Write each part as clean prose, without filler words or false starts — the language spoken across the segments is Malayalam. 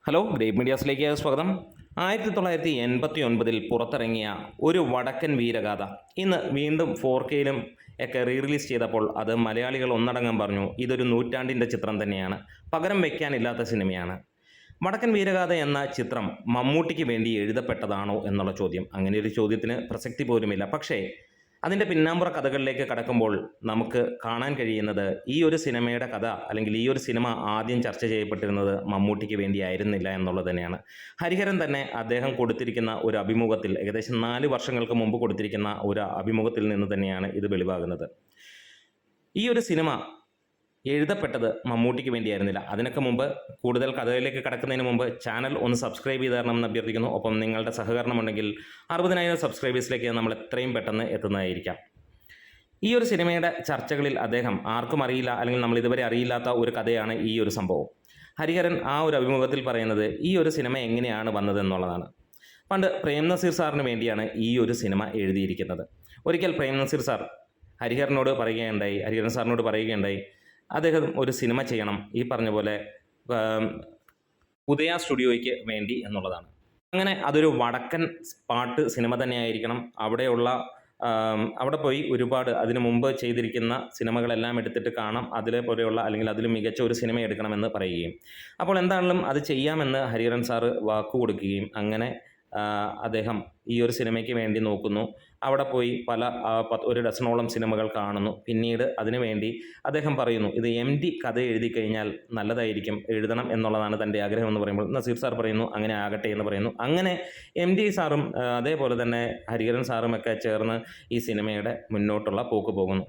ഹലോ ഗ്രേറ്റ് മീഡിയാസിലേക്ക് സ്വാഗതം. 1989 പുറത്തിറങ്ങിയ ഒരു വടക്കൻ വീരഗാഥ ഇന്ന് വീണ്ടും 4Kയിലും ഒക്കെ റിലീസ് ചെയ്തപ്പോൾ അത് മലയാളികൾ ഒന്നടങ്കം പറഞ്ഞു ഇതൊരു നൂറ്റാണ്ടിൻ്റെ ചിത്രം തന്നെയാണ്, പകരം വയ്ക്കാനില്ലാത്ത സിനിമയാണ്. വടക്കൻ വീരഗാഥ എന്ന ചിത്രം മമ്മൂട്ടിക്ക് വേണ്ടി എഴുതപ്പെട്ടതാണോ എന്നുള്ള ചോദ്യം, അങ്ങനെ ഒരു ചോദ്യത്തിന് പ്രസക്തി പോലുമില്ല. പക്ഷേ അതിൻ്റെ പിന്നാമ്പുറ കഥകളിലേക്ക് കടക്കുമ്പോൾ നമുക്ക് കാണാൻ കഴിയുന്നത് ഈ ഒരു സിനിമയുടെ കഥ അല്ലെങ്കിൽ ഈ ഒരു സിനിമ ആദ്യം ചർച്ച ചെയ്യപ്പെട്ടിരുന്നത് മമ്മൂട്ടിക്ക് വേണ്ടിയായിരുന്നില്ല എന്നുള്ളത് തന്നെയാണ്. ഹരിഹരൻ തന്നെ അദ്ദേഹം കൊടുത്തിരിക്കുന്ന ഒരു അഭിമുഖത്തിൽ, ഏകദേശം 4 വർഷങ്ങൾക്ക് മുമ്പ് കൊടുത്തിരിക്കുന്ന ഒരു അഭിമുഖത്തിൽ നിന്ന് തന്നെയാണ് ഇത് വെളിവാകുന്നത്. ഈ ഒരു സിനിമ എഴുതപ്പെട്ടത് മമ്മൂട്ടിക്ക് വേണ്ടിയായിരുന്നില്ല. അതിനൊക്കെ മുമ്പ് കൂടുതൽ കഥകളിലേക്ക് കടക്കുന്നതിന് മുമ്പ് ചാനൽ ഒന്ന് സബ്സ്ക്രൈബ് ചെയ്ത് തരണമെന്ന് അഭ്യർത്ഥിക്കുന്നു. ഒപ്പം നിങ്ങളുടെ സഹകരണം ഉണ്ടെങ്കിൽ 60,000 സബ്സ്ക്രൈബേഴ്സിലേക്ക് നമ്മൾ എത്രയും പെട്ടെന്ന് എത്തുന്നതായിരിക്കാം. ഈ ഒരു സിനിമയുടെ ചർച്ചകളിൽ അദ്ദേഹം ആർക്കും അറിയില്ല അല്ലെങ്കിൽ നമ്മൾ ഇതുവരെ അറിയില്ലാത്ത ഒരു കഥയാണ് ഈ ഒരു സംഭവം. ഹരിഹരൻ ആ ഒരു അഭിമുഖത്തിൽ പറയുന്നത് ഈ ഒരു സിനിമ എങ്ങനെയാണ് വന്നതെന്നുള്ളതാണ്. പണ്ട് പ്രേം നസീർ സാറിന് വേണ്ടിയാണ് ഈ ഒരു സിനിമ എഴുതിയിരിക്കുന്നത്. ഒരിക്കൽ പ്രേം നസീർ സാർ ഹരിഹരൻ സാറിനോട് പറയുകയുണ്ടായി അദ്ദേഹം ഒരു സിനിമ ചെയ്യണം, ഈ പറഞ്ഞ പോലെ ഉദയ സ്റ്റുഡിയോയ്ക്ക് വേണ്ടി എന്നുള്ളതാണ്. അങ്ങനെ അതൊരു വടക്കൻ പാട്ട് സിനിമ തന്നെയായിരിക്കണം. അവിടെ പോയി ഒരുപാട് അതിനു മുമ്പ് ചെയ്തിരിക്കുന്ന സിനിമകളെല്ലാം എടുത്തിട്ട് കാണാം, പോലെയുള്ള അല്ലെങ്കിൽ അതിലും മികച്ച ഒരു സിനിമ എടുക്കണമെന്ന് പറയുകയും, അപ്പോൾ എന്താണെങ്കിലും അത് ചെയ്യാമെന്ന് ഹരിഹരൻ സാറ് വാക്കു കൊടുക്കുകയും അങ്ങനെ അദ്ദേഹം ഈ ഒരു സിനിമയ്ക്ക് വേണ്ടി നോക്കുന്നു. അവിടെ പോയി ഒരു ഡസനോളം സിനിമകൾ കാണുന്നു. പിന്നീട് അതിനുവേണ്ടി അദ്ദേഹം പറയുന്നു ഇത് MD കഥ എഴുതി കഴിഞ്ഞാൽ നല്ലതായിരിക്കും, എഴുതണം എന്നുള്ളതാണ് തൻ്റെ ആഗ്രഹം എന്ന് പറയുമ്പോൾ നസീർ സാർ പറയുന്നു അങ്ങനെ ആകട്ടെ എന്ന് പറയുന്നു. അങ്ങനെ MD സാറും അതേപോലെ തന്നെ ഹരിഹരൻ സാറുമൊക്കെ ചേർന്ന് ഈ സിനിമയുടെ മുന്നോട്ടുള്ള പോക്ക് പോകുന്നു.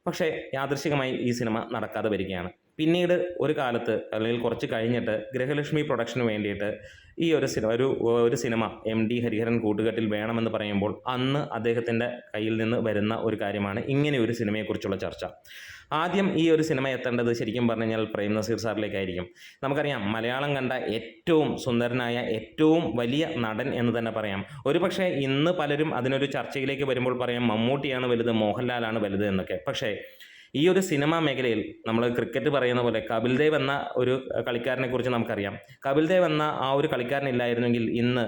പക്ഷേ യാദൃശ്ചികമായി ഈ സിനിമ നടക്കാതെ വരികയാണ്. പിന്നീട് ഒരു കാലത്ത് അല്ലെങ്കിൽ കുറച്ച് കഴിഞ്ഞിട്ട് ഗൃഹലക്ഷ്മി പ്രൊഡക്ഷന് വേണ്ടിയിട്ട് ഈ ഒരു സിനിമ MD ഹരിഹരൻ കൂട്ടുകെട്ടിൽ വേണമെന്ന് പറയുമ്പോൾ അന്ന് അദ്ദേഹത്തിൻ്റെ കയ്യിൽ നിന്ന് വരുന്ന ഒരു കാര്യമാണ് ഇങ്ങനെ ഒരു സിനിമയെക്കുറിച്ചുള്ള ചർച്ച. ആദ്യം ഈ ഒരു സിനിമ എത്തേണ്ടത് ശരിക്കും പറഞ്ഞു കഴിഞ്ഞാൽ പ്രേം നസീർ സാറിലേക്കായിരിക്കും. നമുക്കറിയാം, മലയാളം കണ്ട ഏറ്റവും സുന്ദരനായ ഏറ്റവും വലിയ നടൻ എന്ന് തന്നെ പറയാം. ഒരുപക്ഷെ ഇന്ന് പലരും അതിനൊരു ചർച്ചയിലേക്ക് വരുമ്പോൾ പറയാം മമ്മൂട്ടിയാണ് വലുത്, മോഹൻലാലാണ് വലുത് എന്നൊക്കെ. പക്ഷേ ഈ ഒരു സിനിമാ മേഖലയിൽ നമ്മൾ ക്രിക്കറ്റ് പറയുന്ന പോലെ കപിൽ ദേവ് എന്ന ഒരു കളിക്കാരനെ കുറിച്ച് നമുക്കറിയാം. കപിൽ ദേവ് എന്ന ആ ഒരു കളിക്കാരനില്ലായിരുന്നെങ്കിൽ ഇന്ന്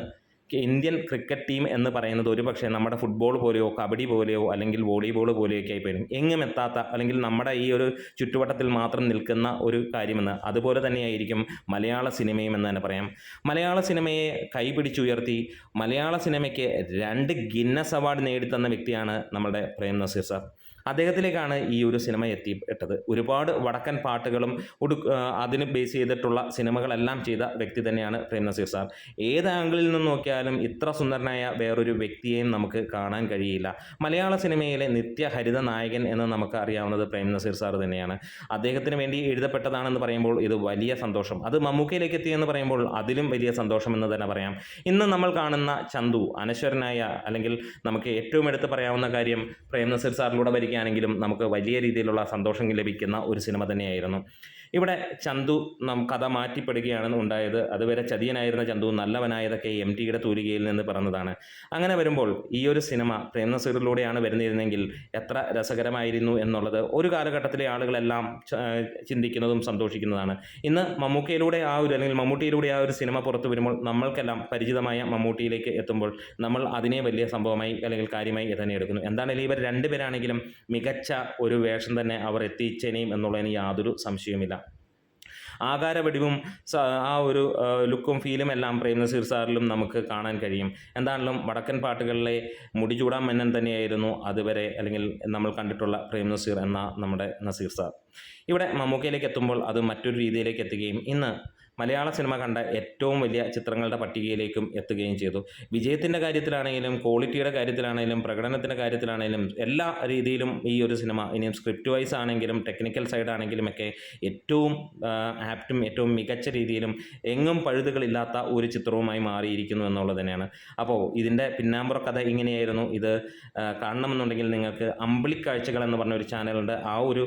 ഇന്ത്യൻ ക്രിക്കറ്റ് ടീം എന്ന് പറയുന്നത് ഒരുപക്ഷെ നമ്മുടെ ഫുട്ബോൾ പോലെയോ കബഡി പോലെയോ അല്ലെങ്കിൽ വോളിബോൾ പോലെയൊക്കെ ആയിപ്പോയി എങ്ങും എത്താത്ത അല്ലെങ്കിൽ നമ്മുടെ ഈ ഒരു ചുറ്റുവട്ടത്തിൽ മാത്രം നിൽക്കുന്ന ഒരു കാര്യമെന്ന് അതുപോലെ തന്നെയായിരിക്കും മലയാള സിനിമയും എന്ന് തന്നെ പറയാം. മലയാള സിനിമയെ കൈപിടിച്ചുയർത്തി മലയാള സിനിമയ്ക്ക് 2 ഗിന്നസ് അവാർഡ് നേടിത്തന്ന വ്യക്തിയാണ് നമ്മുടെ പ്രേം നസീർ സാർ. അദ്ദേഹത്തിലേക്കാണ് ഈ ഒരു സിനിമ എത്തിപ്പെട്ടത്. ഒരുപാട് വടക്കൻ പാട്ടുകളും അതിന് ബേസ് ചെയ്തിട്ടുള്ള സിനിമകളെല്ലാം ചെയ്ത വ്യക്തി തന്നെയാണ് പ്രേം നസീർ സാർ. ഏത് ആംഗിളിൽ നിന്ന് നോക്കിയാലും ഇത്ര സുന്ദരനായ വേറൊരു വ്യക്തിയെയും നമുക്ക് കാണാൻ കഴിയില്ല. മലയാള സിനിമയിലെ നിത്യഹരിത നായകൻ എന്ന് നമുക്ക് അറിയാവുന്നത് പ്രേം നസീർ സാർ തന്നെയാണ്. അദ്ദേഹത്തിന് വേണ്ടി എഴുതപ്പെട്ടതാണെന്ന് പറയുമ്പോൾ ഇത് വലിയ സന്തോഷം. അത് മമ്മൂക്കയിലേക്ക് എത്തിയെന്ന് പറയുമ്പോൾ അതിലും വലിയ സന്തോഷം എന്ന് തന്നെ പറയാം. ഇന്ന് നമ്മൾ കാണുന്ന ചന്തു അനശ്വരനായ, അല്ലെങ്കിൽ നമുക്ക് ഏറ്റവും എടുത്ത് പറയാവുന്ന കാര്യം പ്രേം നസീർ സാറിലൂടെ യാണെങ്കിലും നമുക്ക് വലിയ രീതിയിലുള്ള സന്തോഷം ലഭിക്കുന്ന ഒരു സിനിമ തന്നെയായിരുന്നു. ഇവിടെ ചന്തു കഥ മാറ്റിപ്പെടുകയാണ് ഉണ്ടായത്. അതുവരെ ചതിയനായിരുന്ന ചന്തു നല്ലവനായതൊക്കെ MTയുടെ തൂലികയിൽ നിന്ന് പിറന്നതാണ്. അങ്ങനെ വരുമ്പോൾ ഈ ഒരു സിനിമ പ്രേം നസീറിലൂടെയാണ് വരുന്നിരുന്നെങ്കിൽ എത്ര രസകരമായിരുന്നു എന്നുള്ളത് ഒരു കാലഘട്ടത്തിലെ ആളുകളെല്ലാം ചിന്തിക്കുന്നതും സന്തോഷിക്കുന്നതാണ്. ഇന്ന് മമ്മൂക്കയിലൂടെ അല്ലെങ്കിൽ മമ്മൂട്ടിയിലൂടെ ആ ഒരു സിനിമ പുറത്തു വരുമ്പോൾ നമ്മൾക്കെല്ലാം പരിചിതമായ മമ്മൂട്ടിയിലേക്ക് എത്തുമ്പോൾ നമ്മൾ അതിനെ വലിയ സംഭവമായി അല്ലെങ്കിൽ കാര്യമായി തന്നെ എടുക്കുന്നു. എന്താണെങ്കിലും ഇവർ 2 പേരാണെങ്കിലും മികച്ച ഒരു വേഷം തന്നെ അവർ എത്തിച്ചേനെയും എന്നുള്ളതിന് യാതൊരു സംശയവുമില്ല. ആകാരവടിവും ആ ഒരു ലുക്കും ഫീലും എല്ലാം പ്രേം നസീർ സാറിലും നമുക്ക് കാണാൻ കഴിയും. എന്താണെങ്കിലും വടക്കൻ പാട്ടുകളിലെ മുടിചൂടാൻ മന്നൻ തന്നെയായിരുന്നു അതുവരെ അല്ലെങ്കിൽ നമ്മൾ കണ്ടിട്ടുള്ള പ്രേം നസീർ എന്ന നമ്മുടെ നസീർ സാർ. ഇവിടെ മമ്മൂക്കയിലേക്ക് എത്തുമ്പോൾ അത് മറ്റൊരു രീതിയിലേക്ക് എത്തുകയും ഇന്ന് മലയാള സിനിമ കണ്ട ഏറ്റവും വലിയ ചിത്രങ്ങളുടെ പട്ടികയിലേക്കും എത്തുകയും ചെയ്തു. വിജയത്തിൻ്റെ കാര്യത്തിലാണെങ്കിലും ക്വാളിറ്റിയുടെ കാര്യത്തിലാണെങ്കിലും പ്രകടനത്തിൻ്റെ കാര്യത്തിലാണെങ്കിലും എല്ലാ രീതിയിലും ഈ ഒരു സിനിമ ഇനിയും സ്ക്രിപ്റ്റ് വൈസ് ആണെങ്കിലും ടെക്നിക്കൽ സൈഡ് ആണെങ്കിലും ഒക്കെ ഏറ്റവും ആപ്റ്റും ഏറ്റവും മികച്ച രീതിയിലും എങ്ങും പഴുതുകളില്ലാത്ത ഒരു ചിത്രവുമായി മാറിയിരിക്കുന്നു എന്നുള്ളത് തന്നെയാണ്. അപ്പോൾ ഇതിൻ്റെ പിന്നാമ്പുറ കഥ ഇങ്ങനെയായിരുന്നു. ഇത് കാണണമെന്നുണ്ടെങ്കിൽ നിങ്ങൾക്ക് അമ്പിളിക്കാഴ്ചകൾ എന്ന് പറഞ്ഞ ഒരു ചാനലുണ്ട്. ആ ഒരു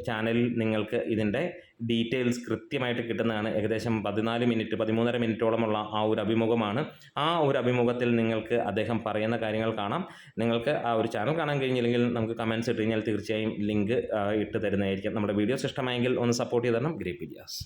ചാനലിൽ നിങ്ങൾക്ക് ഇതിൻ്റെ ഡീറ്റെയിൽസ് കൃത്യമായിട്ട് കിട്ടുന്നതാണ്. ഏകദേശം 13 മിനിറ്റോളമുള്ള ആ ഒരു അഭിമുഖമാണ്. ആ ഒരു അഭിമുഖത്തിൽ നിങ്ങൾക്ക് അദ്ദേഹം പറയുന്ന കാര്യങ്ങൾ കാണാം. നിങ്ങൾക്ക് ആ ഒരു ചാനൽ കാണാൻ കഴിഞ്ഞില്ലെങ്കിൽ നമുക്ക് കമൻറ്റ്സ് ഇട്ട് കഴിഞ്ഞാൽ തീർച്ചയായും ലിങ്ക് ഇട്ട് തരുന്നതായിരിക്കും. നമ്മുടെ വീഡിയോസ് ഇഷ്ടമായെങ്കിൽ ഒന്ന് സപ്പോർട്ട് ചെയ്ത് തരണം. Great medias.